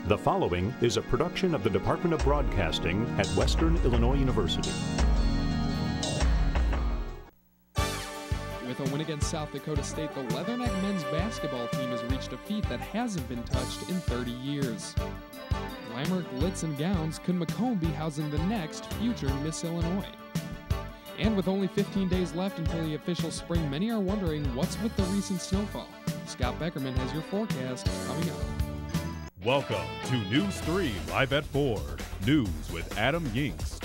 The following is a production of the Department of Broadcasting at Western Illinois University. With a win against South Dakota State, the Weatherman men's basketball team has reached a feat that hasn't been touched in 30 years. Glamour, glitz, and gowns, could Macomb be housing the next future Miss Illinois? And with only 15 days left until the official spring, many are wondering what's with the recent snowfall. Scott Beckerman has your forecast coming up. Welcome to NEWS3 Live at 4, news with Adam Yingst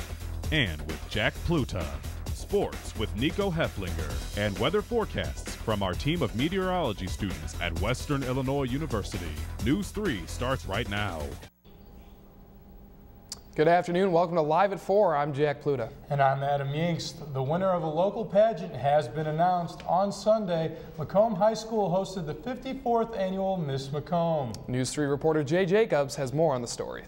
and with Jack Pluta, sports with Nico Haeflinger, and weather forecasts from our team of meteorology students at Western Illinois University. NEWS3 starts right now. Good afternoon. Welcome to Live at 4. I'm Jack Pluta. And I'm Adam Yingst. The winner of a local pageant has been announced. On Sunday, Macomb High School hosted the 54th annual Miss Macomb. News 3 reporter Jay Jacobs has more on the story.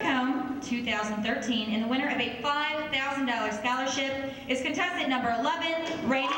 Macomb 2013, and the winner of a $5,000 scholarship is contestant number 11, Rainy.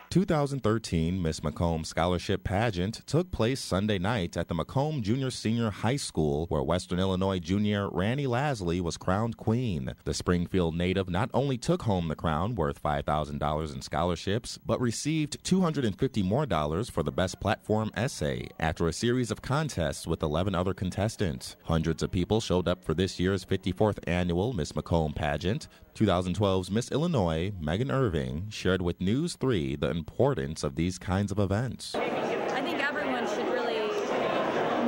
2013 Miss Macomb Scholarship Pageant took place Sunday night at the Macomb Junior-Senior High School, where Western Illinois junior Randy Lasley was crowned queen. The Springfield native not only took home the crown, worth $5,000 in scholarships, but received $250 more for the best platform essay after a series of contests with 11 other contestants. Hundreds of people showed up for this year's 54th annual Miss Macomb pageant. 2012's Miss Illinois, Megan Irving, shared with News 3 the importance of these kinds of events. I think everyone should really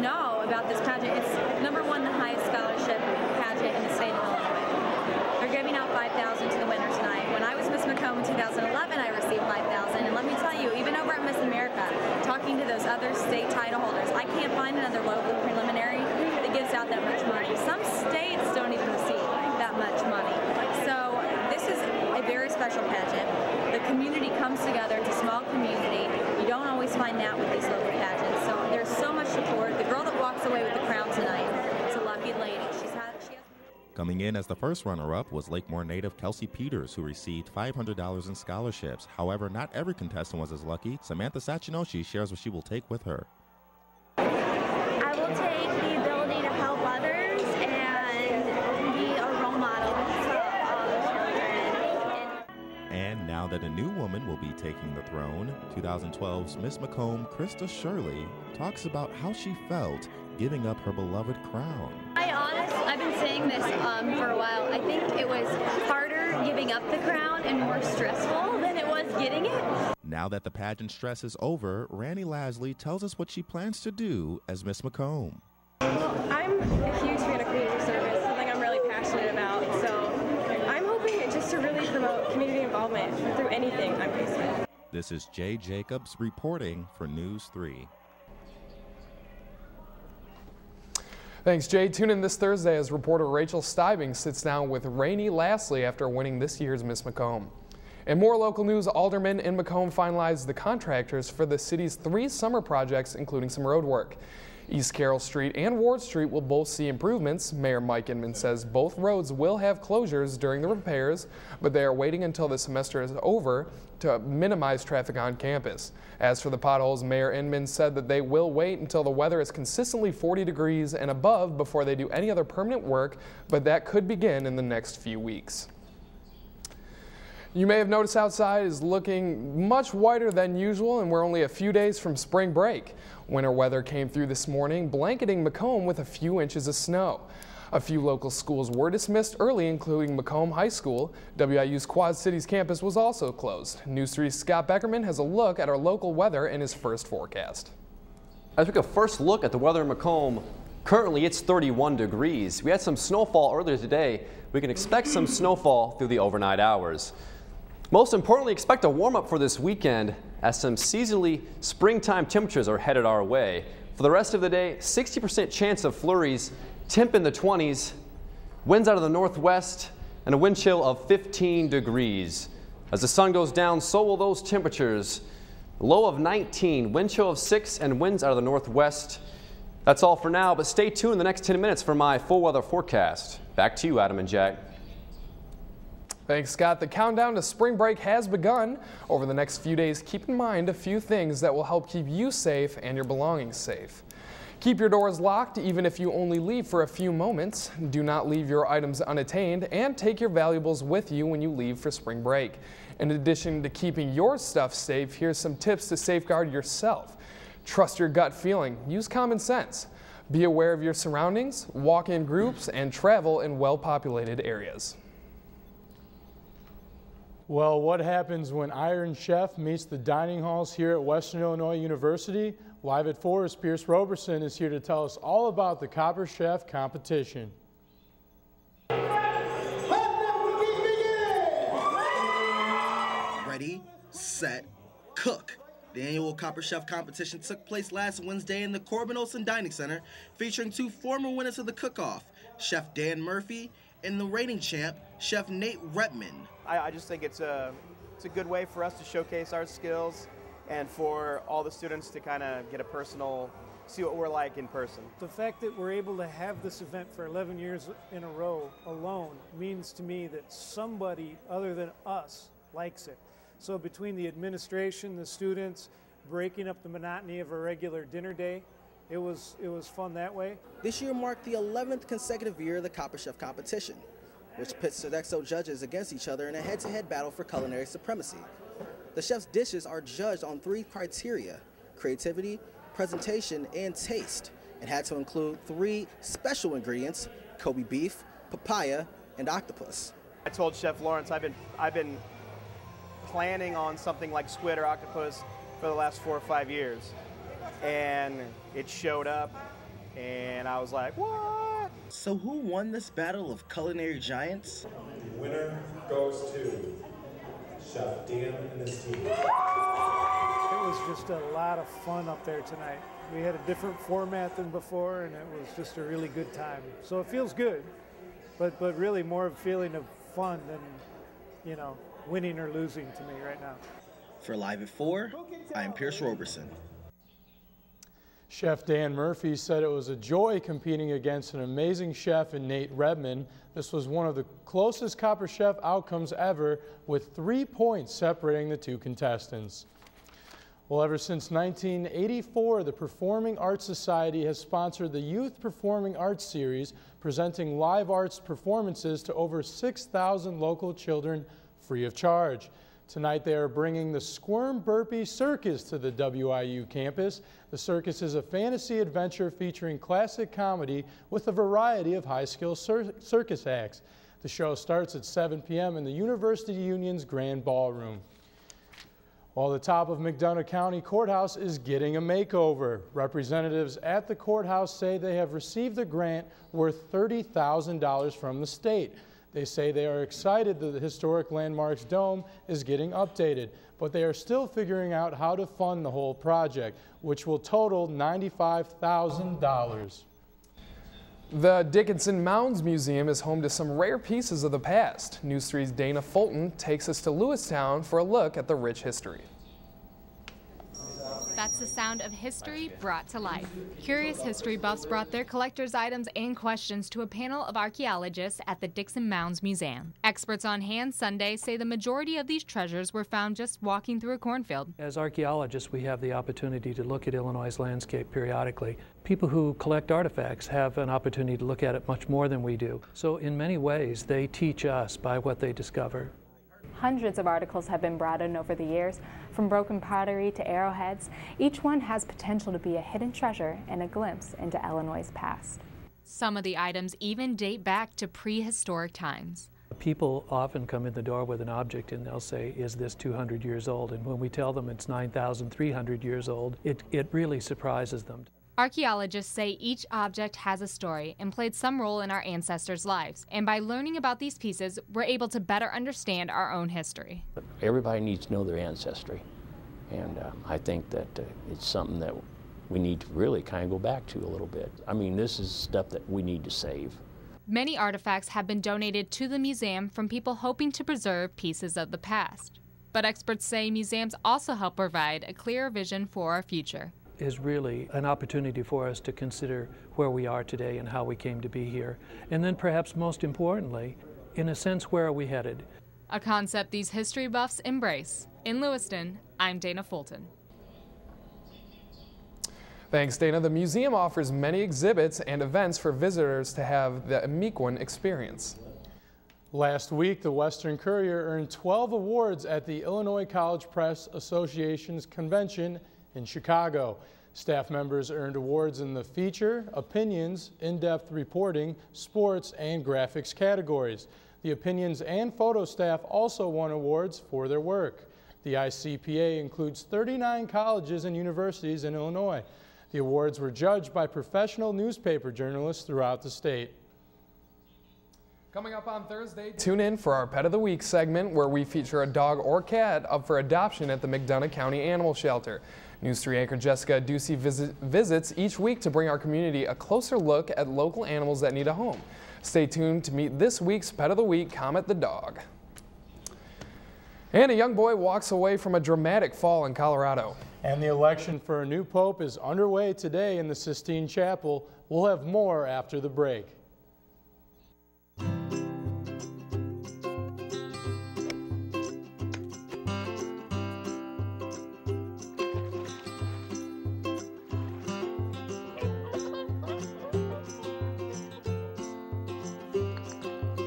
know about this pageant. It's number one, the highest scholarship pageant in the state of Illinois. They're giving out $5,000 to the winner tonight. When I was Miss Macomb in 2011, I received $5,000. And let me tell you, even over at Miss America, talking to those other state title holders, I can't find another local preliminary that gives out that much money. Some states don't even receive that much money. So this is a very special pageant. The community comes together. It's a small community. You don't always find that with these local pageants. So there's so much support. The girl that walks away with the crown tonight is a lucky lady. Coming in as the first runner-up was Lakemore native Kelsey Peters, who received $500 in scholarships. However, not every contestant was as lucky. Samantha Sachinoshi shares what she will take with her. I will take the ability to help others and be a role model for all the children. And now that a new woman will be taking the throne, 2012's Miss Macomb, Krista Shirley, talks about how she felt giving up her beloved crown. I've been saying this for a while. I think it was harder giving up the crown and more stressful than it was getting it. Now that the pageant stress is over, Randy Lasley tells us what she plans to do as Miss Macomb. Well, I'm a huge fan of community service, something I'm really passionate about. So I'm hoping just to really promote community involvement through anything I'm faced with. This is Jay Jacobs reporting for News 3. Thanks, Jay. Tune in this Thursday as reporter Rachel Steibing sits down with Rainy Lasley after winning this year's Miss Macomb. And more local news, aldermen in Macomb finalized the contractors for the city's 3 summer projects, including some road work. East Carroll Street and Ward Street will both see improvements. Mayor Mike Inman says both roads will have closures during the repairs, but they are waiting until the semester is over to minimize traffic on campus. As for the potholes, Mayor Inman said that they will wait until the weather is consistently 40 degrees and above before they do any other permanent work, but that could begin in the next few weeks. You may have noticed outside is looking much whiter than usual, and we're only a few days from spring break. Winter weather came through this morning, blanketing Macomb with a few inches of snow. A few local schools were dismissed early, including Macomb High School. WIU's Quad Cities campus was also closed. News 3's Scott Beckerman has a look at our local weather in his first forecast. As we take a first look at the weather in Macomb, currently it's 31 degrees. We had some snowfall earlier today. We can expect some snowfall through the overnight hours. Most importantly, expect a warm up for this weekend as some seasonally springtime temperatures are headed our way. For the rest of the day, 60% chance of flurries, temp in the 20s, winds out of the northwest, and a wind chill of 15 degrees. As the sun goes down, so will those temperatures. Low of 19, wind chill of 6, and winds out of the northwest. That's all for now, but stay tuned in the next 10 minutes for my full weather forecast. Back to you, Adam and Jack. Thanks, Scott. The countdown to spring break has begun. Over the next few days, keep in mind a few things that will help keep you safe and your belongings safe. Keep your doors locked even if you only leave for a few moments. Do not leave your items unattained, and take your valuables with you when you leave for spring break. In addition to keeping your stuff safe, here's some tips to safeguard yourself. Trust your gut feeling. Use common sense. Be aware of your surroundings, walk in groups, and travel in well-populated areas. Well, what happens when Iron Chef meets the dining halls here at Western Illinois University? Live at 4's Pierce Roberson is here to tell us all about the Copper Chef competition. Ready, set, cook. The annual Copper Chef competition took place last Wednesday in the Corbin Olson Dining Center, featuring two former winners of the cook-off, Chef Dan Murphy and the reigning champ, Chef Nate Repman. I just think it's a good way for us to showcase our skills and for all the students to kind of get a personal, see what we're like in person. The fact that we're able to have this event for 11 years in a row alone means to me that somebody other than us likes it. So between the administration, the students, breaking up the monotony of a regular dinner day, it was fun that way. This year marked the 11th consecutive year of the Copper Chef competition, which pits Sodexo judges against each other in a head-to-head battle for culinary supremacy. The chef's dishes are judged on 3 criteria: creativity, presentation, and taste, and had to include 3 special ingredients: Kobe beef, papaya, and octopus. I told Chef Lawrence I've been planning on something like squid or octopus for the last 4 or 5 years, and it showed up, and I was like, what? So who won this battle of culinary giants? The winner goes to Chef Dan and his team. It was just a lot of fun up there tonight. We had a different format than before, and it was just a really good time. So it feels good, but really more of a feeling of fun than, you know, winning or losing to me right now. For Live at 4, I'm Pierce Roberson. Chef Dan Murphy said it was a joy competing against an amazing chef in Nate Redman. This was one of the closest Copper Chef outcomes ever, with 3 points separating the 2 contestants. Well, ever since 1984, the Performing Arts Society has sponsored the Youth Performing Arts Series, presenting live arts performances to over 6,000 local children free of charge. Tonight they are bringing the Squirm Burpee Circus to the WIU campus. The circus is a fantasy adventure featuring classic comedy with a variety of high-skill circus acts. The show starts at 7 p.m. in the University Union's Grand Ballroom. While the top of McDonough County Courthouse is getting a makeover. Representatives at the courthouse say they have received a grant worth $30,000 from the state. They say they are excited that the Historic Landmarks Dome is getting updated, but they are still figuring out how to fund the whole project, which will total $95,000. The Dickinson Mounds Museum is home to some rare pieces of the past. News 3's Dana Fulton takes us to Lewistown for a look at the rich history. That's the sound of history brought to life. Curious history buffs brought their collector's items and questions to a panel of archaeologists at the Dickinson Mounds Museum. Experts on hand Sunday say the majority of these treasures were found just walking through a cornfield. As archaeologists, we have the opportunity to look at Illinois' landscape periodically. People who collect artifacts have an opportunity to look at it much more than we do. So in many ways, they teach us by what they discover. Hundreds of articles have been brought in over the years, from broken pottery to arrowheads. Each one has potential to be a hidden treasure and a glimpse into Illinois' past. Some of the items even date back to prehistoric times. People often come in the door with an object and they'll say, is this 200 years old? And when we tell them it's 9,300 years old, it really surprises them. Archaeologists say each object has a story and played some role in our ancestors' lives. And by learning about these pieces, we're able to better understand our own history. Everybody needs to know their ancestry. And I think that it's something that we need to really kind of go back to a little bit. I mean, this is stuff that we need to save. Many artifacts have been donated to the museum from people hoping to preserve pieces of the past. But experts say museums also help provide a clearer vision for our future. Is really an opportunity for us to consider where we are today and how we came to be here. And then perhaps most importantly, in a sense, where are we headed? a concept these history buffs embrace. In Lewiston, I'm Dana Fulton. Thanks, Dana. The museum offers many exhibits and events for visitors to have the Mi'kwan experience. Last week, the Western Courier earned 12 awards at the Illinois College Press Association's convention in Chicago. Staff members earned awards in the feature, opinions, in-depth reporting, sports, and graphics categories. The opinions and photo staff also won awards for their work. The ICPA includes 39 colleges and universities in Illinois. The awards were judged by professional newspaper journalists throughout the state. Coming up on Thursday, tune in for our Pet of the Week segment where we feature a dog or cat up for adoption at the McDonough County Animal Shelter. News 3 anchor Jessica Ducey visits each week to bring our community a closer look at local animals that need a home. Stay tuned to meet this week's Pet of the Week, Comet the dog. And a young boy walks away from a dramatic fall in Colorado. And the election for a new pope is underway today in the Sistine Chapel. We'll have more after the break.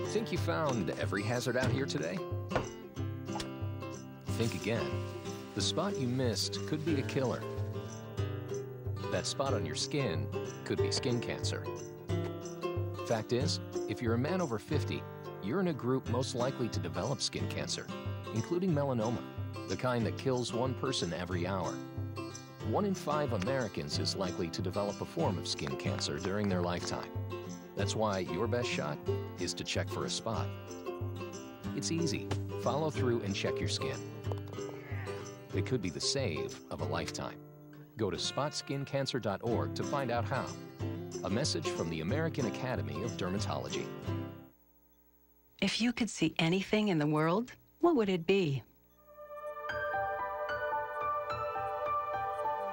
Think you found every hazard out here today? Think again. The spot you missed could be a killer. That spot on your skin could be skin cancer. Fact is, if you're a man over 50, you're in a group most likely to develop skin cancer, including melanoma, the kind that kills one person every hour. 1 in 5 Americans is likely to develop a form of skin cancer during their lifetime. That's why your best shot is to check for a spot. It's easy. Follow through and check your skin. It could be the save of a lifetime. Go to spotskincancer.org to find out how. A message from the American Academy of Dermatology. If you could see anything in the world, what would it be?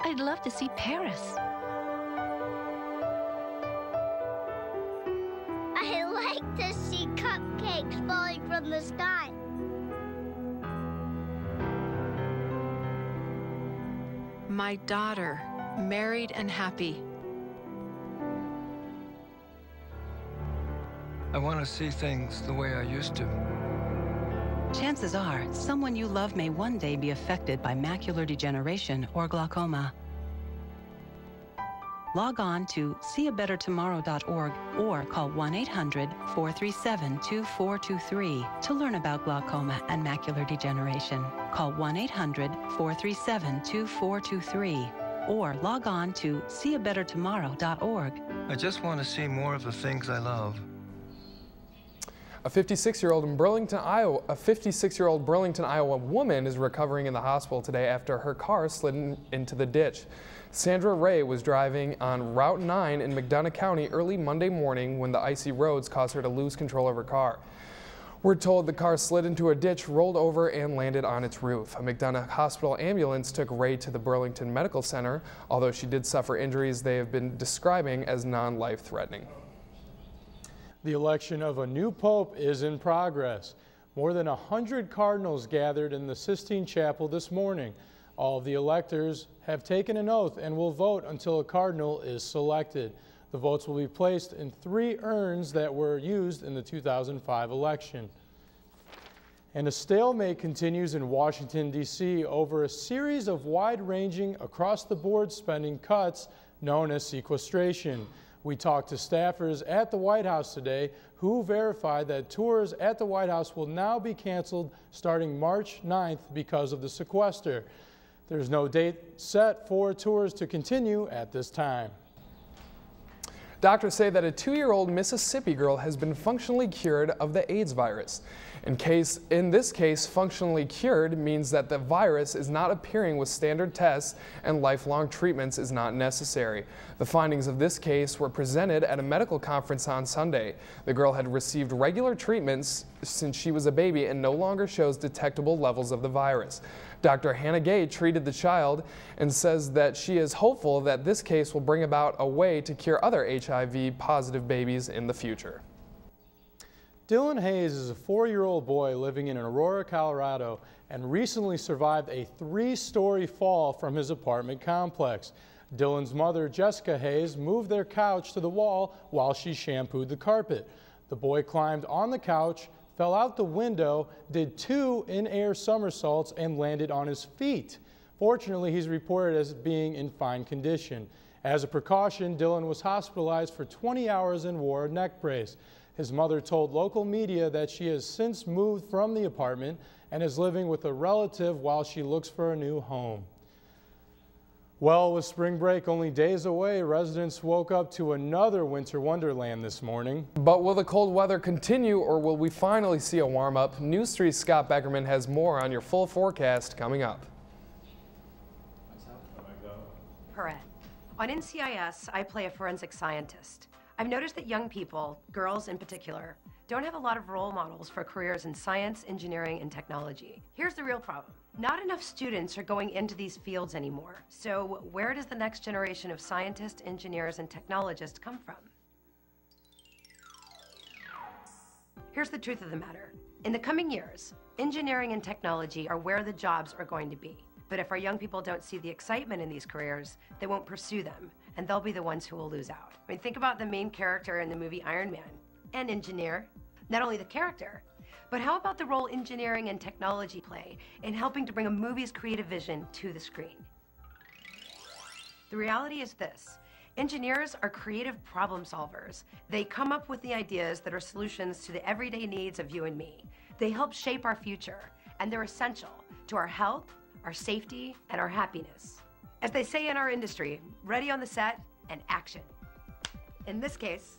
I'd love to see Paris. I like to see cupcakes falling from the sky. My daughter, married and happy. I want to see things the way I used to. Chances are, someone you love may one day be affected by macular degeneration or glaucoma. Log on to seeabettertomorrow.org or call 1-800-437-2423 to learn about glaucoma and macular degeneration. Call 1-800-437-2423 or log on to seeabettertomorrow.org. I just want to see more of the things I love. A 56-year-old Burlington, Iowa woman is recovering in the hospital today after her car slid into the ditch. Sandra Ray was driving on Route 9 in McDonough County early Monday morning when the icy roads caused her to lose control of her car. We're told the car slid into a ditch, rolled over, and landed on its roof. A McDonough hospital ambulance took Ray to the Burlington Medical Center, although she did suffer injuries they have been describing as non-life-threatening. The election of a new pope is in progress. More than 100 cardinals gathered in the Sistine Chapel this morning. All of the electors have taken an oath and will vote until a cardinal is selected. The votes will be placed in 3 urns that were used in the 2005 election. And a stalemate continues in Washington, D.C. over a series of wide-ranging, across-the-board spending cuts known as sequestration. We talked to staffers at the White House today who verified that tours at the White House will now be canceled starting March 9th because of the sequester. There's no date set for tours to continue at this time. Doctors say that a 2-year-old Mississippi girl has been functionally cured of the AIDS virus. In this case, functionally cured means that the virus is not appearing with standard tests and lifelong treatments is not necessary. The findings of this case were presented at a medical conference on Sunday. The girl had received regular treatments since she was a baby and no longer shows detectable levels of the virus. Dr. Hannah Gay treated the child and says that she is hopeful that this case will bring about a way to cure other HIV-positive babies in the future. Dylan Hayes is a 4-year-old boy living in Aurora, Colorado, and recently survived a 3-story fall from his apartment complex. Dylan's mother, Jessica Hayes, moved their couch to the wall while she shampooed the carpet. The boy climbed on the couch, fell out the window, did 2 in-air somersaults, and landed on his feet. Fortunately, he's reported as being in fine condition. As a precaution, Dylan was hospitalized for 20 hours and wore a neck brace. His mother told local media that she has since moved from the apartment and is living with a relative while she looks for a new home. Well, with spring break only days away, residents woke up to another winter wonderland this morning. But will the cold weather continue, or will we finally see a warm-up? News 3's Scott Beckerman has more on your full forecast coming up. Correct. On NCIS, I play a forensic scientist. I've noticed that young people, girls in particular, don't have a lot of role models for careers in science, engineering, and technology. Here's the real problem. Not enough students are going into these fields anymore. So where does the next generation of scientists, engineers, and technologists come from? Here's the truth of the matter. In the coming years, engineering and technology are where the jobs are going to be. But if our young people don't see the excitement in these careers, they won't pursue them, and they'll be the ones who will lose out. I mean, think about the main character in the movie Iron Man, an engineer. Not only the character, but how about the role engineering and technology play in helping to bring a movie's creative vision to the screen? The reality is this. Engineers are creative problem solvers. They come up with the ideas that are solutions to the everyday needs of you and me. They help shape our future, and they're essential to our health, our safety, and our happiness. As they say in our industry, ready on the set and action. In this case,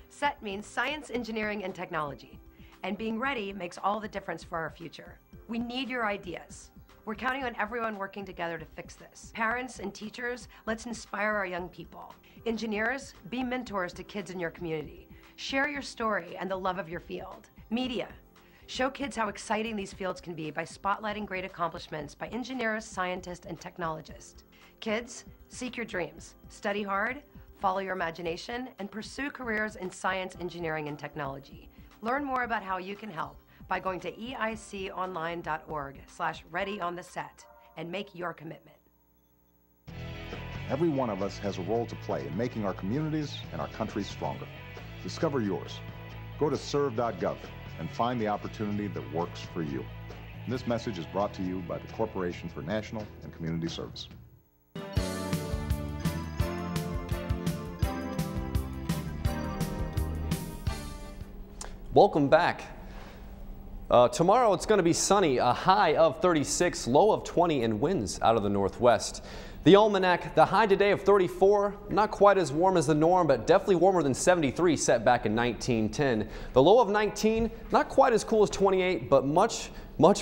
set means science, engineering, and technology. And being ready makes all the difference for our future. We need your ideas. We're counting on everyone working together to fix this. Parents and teachers, let's inspire our young people. Engineers, be mentors to kids in your community. Share your story and the love of your field. Media, show kids how exciting these fields can be by spotlighting great accomplishments by engineers, scientists, and technologists. Kids, seek your dreams, study hard, follow your imagination, and pursue careers in science, engineering, and technology. Learn more about how you can help by going to eiconline.org/readyontheset and make your commitment. Every one of us has a role to play in making our communities and our country stronger. Discover yours. Go to serve.gov and find the opportunity that works for you. And this message is brought to you by the Corporation for National and Community Service. Welcome back. Tomorrow it's going to be sunny, a high of 36, low of 20, and winds out of the northwest. The ALMANAC, the high today of 34, not quite as warm as the norm, but definitely warmer than 73 set back in 1910. The low of 19, not quite as cool as 28, but much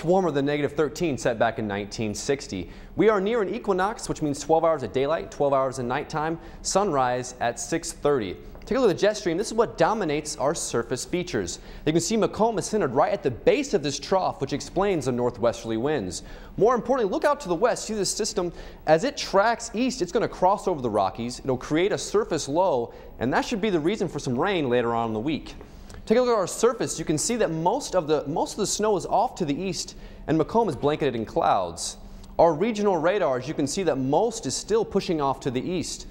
warmer than -13 set back in 1960. We are near an equinox, which means 12 hours of daylight, 12 hours of nighttime, sunrise at 6:30. Take a look at the jet stream. This is what dominates our surface features. You can see Macomb is centered right at the base of this trough, which explains the northwesterly winds. More importantly, look out to the west. See this system, as it tracks east, it's going to cross over the Rockies. It'll create a surface low, and that should be the reason for some rain later on in the week. Take a look at our surface. You can see that most of the snow is off to the east, and Macomb is blanketed in clouds. Our regional radars, you can see that most is still pushing off to the east.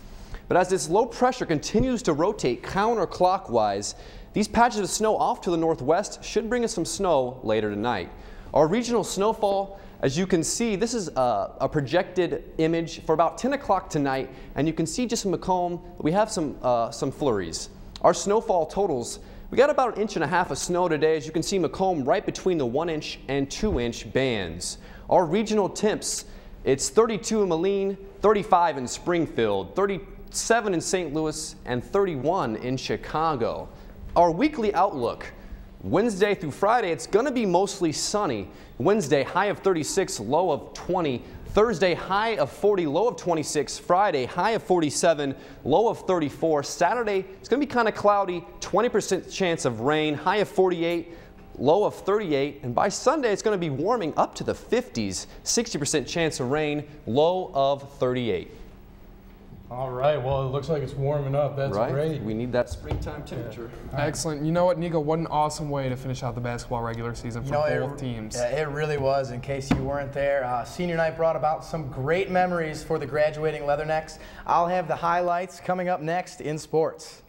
But as this low pressure continues to rotate counterclockwise, these patches of snow off to the northwest should bring us some snow later tonight. Our regional snowfall, as you can see, this is a projected image for about 10 o'clock tonight, and you can see just in Macomb, we have some flurries. Our snowfall totals, we got about 1.5 inches of snow today. As you can see, Macomb right between the 1-inch and 2-inch bands. Our regional temps, it's 32 in Moline, 35 in Springfield, 37 in St. Louis, and 31 in Chicago. Our weekly outlook, Wednesday through Friday, it's going to be mostly sunny. Wednesday, high of 36, low of 20. Thursday, high of 40, low of 26. Friday, high of 47, low of 34. Saturday, it's going to be kind of cloudy, 20% chance of rain, high of 48, low of 38. And by Sunday, it's going to be warming up to the 50s, 60% chance of rain, low of 38. All right, well, it looks like it's warming up. That's great. We need that springtime temperature. Yeah. Excellent. You know what, Nico, what an awesome way to finish out the basketball regular season for both teams. Yeah, it really was, in case you weren't there. Senior night brought about some great memories for the graduating Leathernecks. I'll have the highlights coming up next in sports.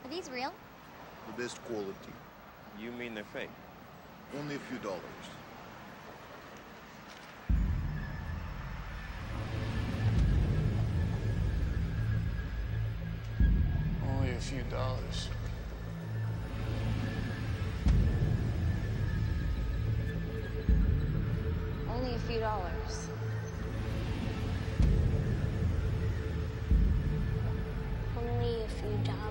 Are these real? The best quality. You mean they're fake? Only a few dollars. Only a few dollars. Only a few dollars. Only a few dollars.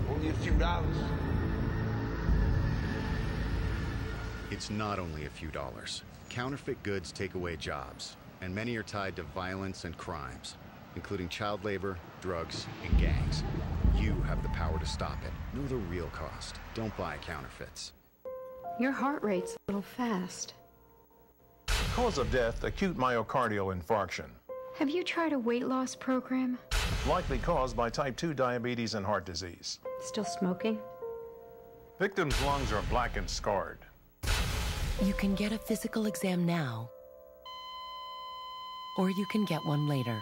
Only a few dollars. It's not only a few dollars. Counterfeit goods take away jobs, and many are tied to violence and crimes, including child labor, drugs, and gangs. You have the power to stop it. Know the real cost. Don't buy counterfeits. Your heart rate's a little fast. Cause of death, acute myocardial infarction. Have you tried a weight loss program? Likely caused by type 2 diabetes and heart disease. Still smoking? Victim's lungs are black and scarred. You can get a physical exam now, or you can get one later.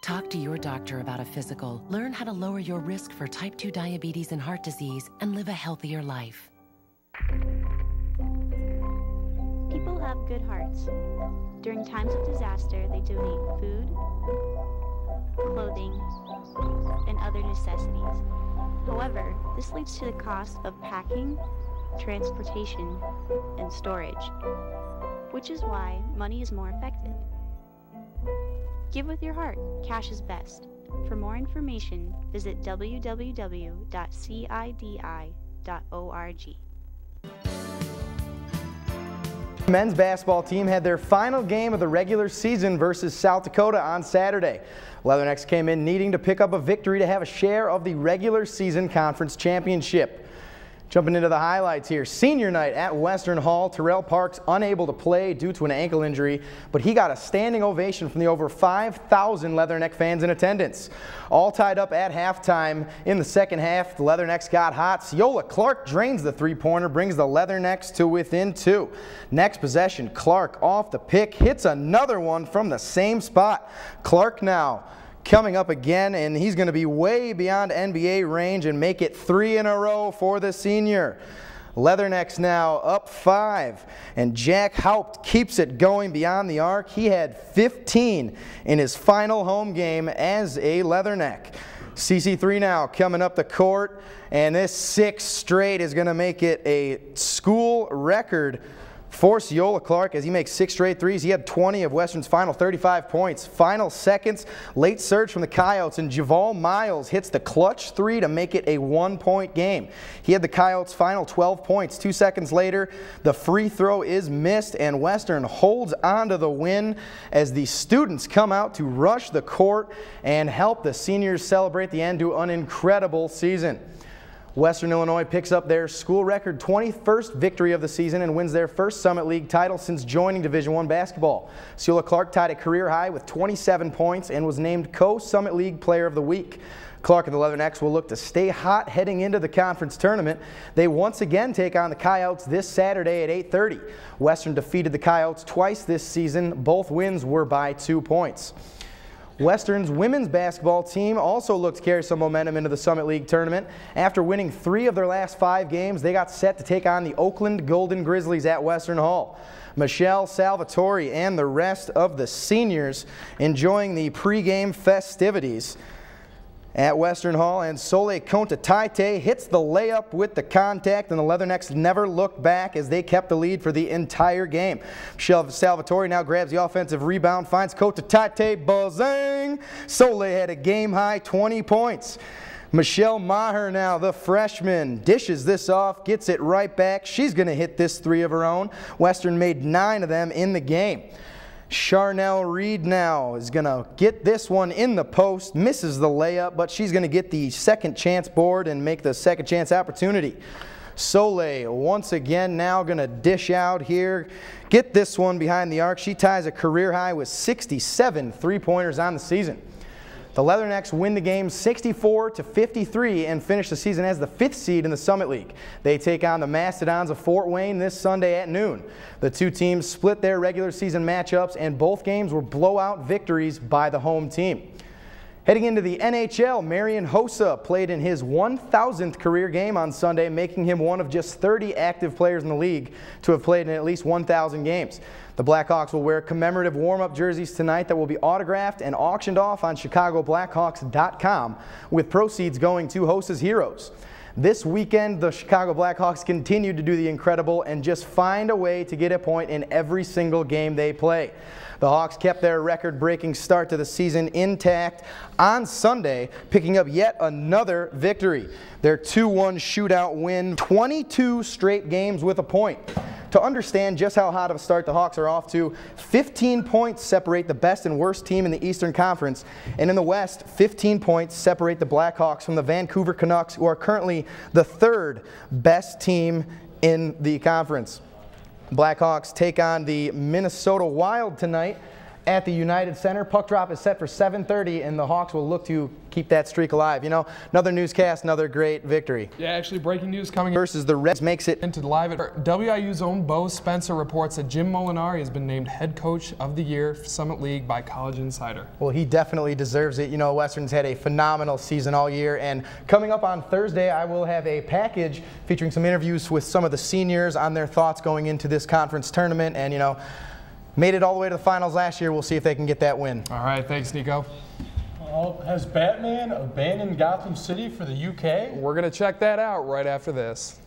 Talk to your doctor about a physical. Learn how to lower your risk for type 2 diabetes and heart disease and live a healthier life. People have good hearts. During times of disaster, they donate food, clothing, and other necessities. However, this leads to the cost of packing, transportation, and storage, which is why money is more effective. Give with your heart. Cash is best. For more information, visit www.cidi.org. The men's basketball team had their final game of the regular season versus South Dakota on Saturday. Leathernecks came in needing to pick up a victory to have a share of the regular season conference championship. Jumping into the highlights here, senior night at Western Hall. Terrell Parks unable to play due to an ankle injury, but he got a standing ovation from the over 5,000 Leatherneck fans in attendance. All tied up at halftime in the second half. The Leathernecks got hot. Ciola Clark drains the three-pointer, brings the Leathernecks to within 2. Next possession, Clark off the pick, hits another one from the same spot. Clark now coming up again, and he's going to be way beyond NBA range and make it 3 in a row for the senior. Leathernecks now up 5, and Jack Haupt keeps it going beyond the arc. He had 15 in his final home game as a Leatherneck. CC3 now coming up the court, and this 6th straight is going to make it a school record for Ciola Clark as he makes 6 straight threes. He had 20 of Western's final 35 points. Final seconds, late surge from the Coyotes, and Javal Miles hits the clutch 3 to make it a 1-point game. He had the Coyotes' final 12 points. 2 seconds later, the free throw is missed, and Western holds on to the win as the students come out to rush the court and help the seniors celebrate the end to an incredible season. Western Illinois picks up their school record 21st victory of the season and wins their first Summit League title since joining Division I basketball. Ciola Clark tied a career high with 27 points and was named Co-Summit League Player of the Week. Clark and the Leathernecks will look to stay hot heading into the conference tournament. They once again take on the Coyotes this Saturday at 8:30. Western defeated the Coyotes twice this season. Both wins were by 2 points. Western's women's basketball team also looked to carry some momentum into the Summit League tournament. After winning 3 of their last 5 games, they got set to take on the Oakland Golden Grizzlies at Western Hall. Michelle Salvatore and the rest of the seniors enjoying the pregame festivities at Western Hall, and Sole Conta-Taite hits the layup with the contact, and the Leathernecks never looked back as they kept the lead for the entire game. Michelle Salvatore now grabs the offensive rebound, finds Conta-Taite, buzzing. Sole had a game-high 20 points. Michelle Maher now, the freshman, dishes this off, gets it right back. She's going to hit this 3 of her own. Western made 9 of them in the game. Charnel Reed now is going to get this one in the post, misses the layup, but she's going to get the second chance board and make the second chance opportunity. Soleil once again now going to dish out here, get this one behind the arc. She ties a career high with 67 three-pointers on the season. The Leathernecks win the game 64-53 and finish the season as the 5th seed in the Summit League. They take on the Mastodons of Fort Wayne this Sunday at noon. The two teams split their regular season matchups and both games were blowout victories by the home team. Heading into the NHL, Marian Hossa played in his 1,000th career game on Sunday, making him one of just 30 active players in the league to have played in at least 1,000 games. The Blackhawks will wear commemorative warm-up jerseys tonight that will be autographed and auctioned off on ChicagoBlackhawks.com, with proceeds going to Hossa's heroes. This weekend, the Chicago Blackhawks continue to do the incredible and just find a way to get a point in every single game they play. The Hawks kept their record-breaking start to the season intact on Sunday, picking up yet another victory. Their 2-1 shootout win, 22 straight games with a point. To understand just how hot of a start the Hawks are off to, 15 points separate the best and worst team in the Eastern Conference, and in the West, 15 points separate the Blackhawks from the Vancouver Canucks, who are currently the 3rd best team in the conference. Blackhawks take on the Minnesota Wild tonight at the United Center. Puck drop is set for 7:30, and the Hawks will look to keep that streak alive. You know, another newscast, another great victory. Yeah, actually breaking news coming versus the Reds makes it into live. WIU's own Bo Spencer reports that Jim Molinari has been named head coach of the year for Summit League by College Insider. Well, he definitely deserves it. You know, Western's had a phenomenal season all year, and coming up on Thursday, I will have a package featuring some interviews with some of the seniors on their thoughts going into this conference tournament, and you know, made it all the way to the finals last year. We'll see if they can get that win. All right, thanks, Nico. Has Batman abandoned Gotham City for the UK? We're going to check that out right after this.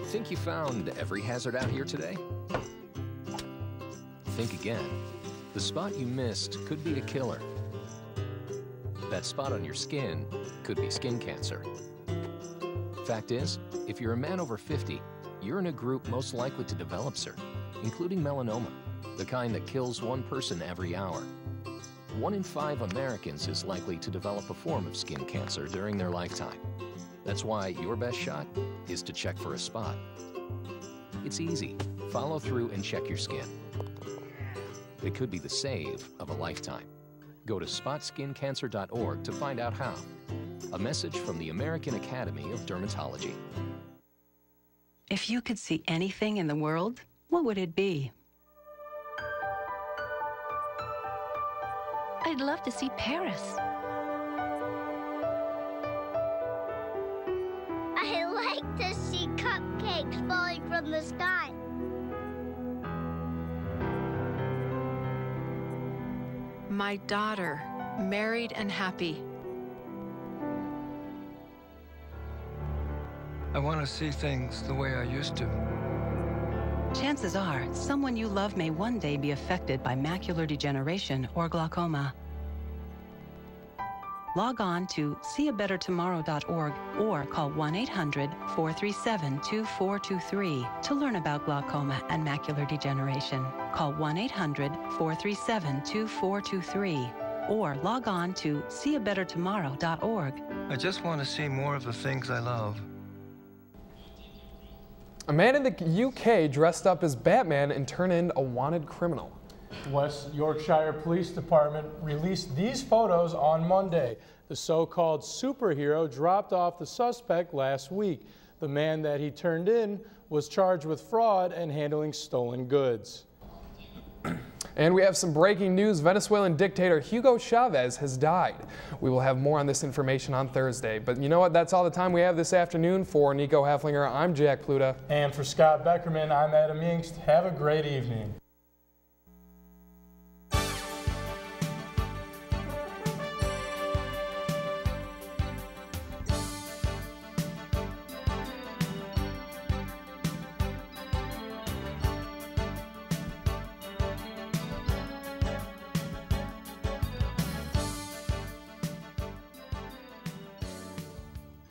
Think you found every hazard out here today? Think again. The spot you missed could be a killer. That spot on your skin could be skin cancer. Fact is, if you're a man over 50, you're in a group most likely to develop CERT, including melanoma, the kind that kills one person every hour. 1 in 5 Americans is likely to develop a form of skin cancer during their lifetime. That's why your best shot is to check for a spot. It's easy. Follow through and check your skin. It could be the save of a lifetime. Go to spotskincancer.org to find out how. A message from the American Academy of Dermatology. If you could see anything in the world, what would it be? I'd love to see Paris. I like to see cupcakes falling from the sky. My daughter, married and happy. I want to see things the way I used to. Chances are, someone you love may one day be affected by macular degeneration or glaucoma. Log on to seeabettertomorrow.org or call 1-800-437-2423 to learn about glaucoma and macular degeneration. Call 1-800-437-2423 or log on to seeabettertomorrow.org. I just want to see more of the things I love. A man in the UK dressed up as Batman and turned in a wanted criminal. West Yorkshire Police Department released these photos on Monday. The so-called superhero dropped off the suspect last week. The man that he turned in was charged with fraud and handling stolen goods. And we have some breaking news. Venezuelan dictator Hugo Chavez has died. We will have more on this information on Thursday. But you know what? That's all the time we have this afternoon. For Nico Haeflinger, I'm Jack Pluta. And for Scott Beckerman, I'm Adam Yingst. Have a great evening.